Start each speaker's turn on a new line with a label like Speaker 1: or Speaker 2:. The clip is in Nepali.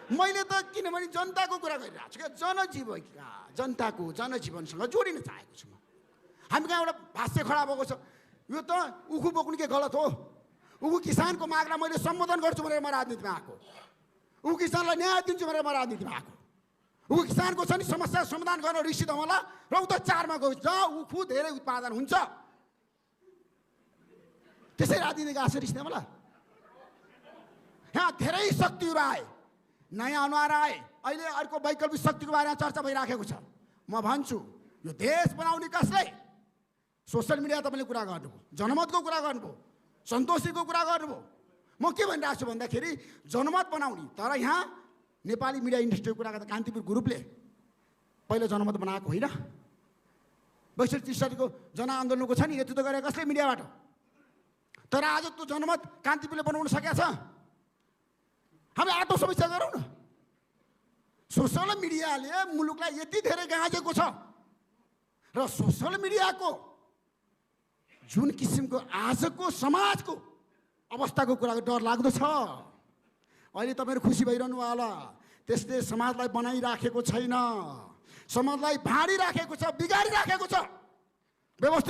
Speaker 1: मैले त किनभने जनताको कुरा गरिरहेको छु क्या, जनजीवनसँग जोडिन चाहेको छु म। हामी कहाँ एउटा भाष्य खडा भएको छ, यो त उखु बोक्नु के गलत हो? उखु किसानको मागलाई मैले सम्बोधन गर्छु भनेर म राजनीतिमा आएको, उखु किसानलाई न्याय दिन्छु भनेर म राजनीतिमा आएको। उखु किसानको छ नि समस्या समाधान गर्न रिसिद होला र उता 4 मा गयो जहाँ उखु धेरै उत्पादन हुन्छ त्यसै राजनीतिक आशा रिस्ने होला। यहाँ धेरै शक्तिहरू आए, नयाँ अनुहार आए, अहिले अर्को वैकल्पिक शक्तिको बारेमा चर्चा भइराखेको छ। म भन्छु यो देश बनाउने कसले? सोसल मिडिया तपाईँले कुरा गर्नुभयो, जनमतको कुरा गर्नुभयो, सन्तोषीको कुरा गर्नुभयो। म के भनिरहेको छु भन्दाखेरि जनमत बनाउने, तर यहाँ नेपाली मिडिया इन्डस्ट्रीको कुरा गर्दा कान्तिपुर ग्रुपले पहिलो जनमत बनाएको होइन। 62-63 जनआन्दोलनको छ नि नेतृत्व गरेको कसले? मिडियाबाट। तर आज त्यो जनमत कान्तिपुरले बनाउन सकेको छ? हामी आत्म समीक्षा गरौँ न। सोसल मिडियाले मुलुकलाई यति धेरै गाँजेको छ र सोसल मिडियाको जुन किसिमको आजको समाजको अवस्थाको कुराको डर लाग्दो छ। अहिले तपाईँहरू खुसी भइरहनु होला, त्यसले समाजलाई बनाइराखेको छैन, समाजलाई भाँडिराखेको छ, बिगारिराखेको छ। व्यवस्थित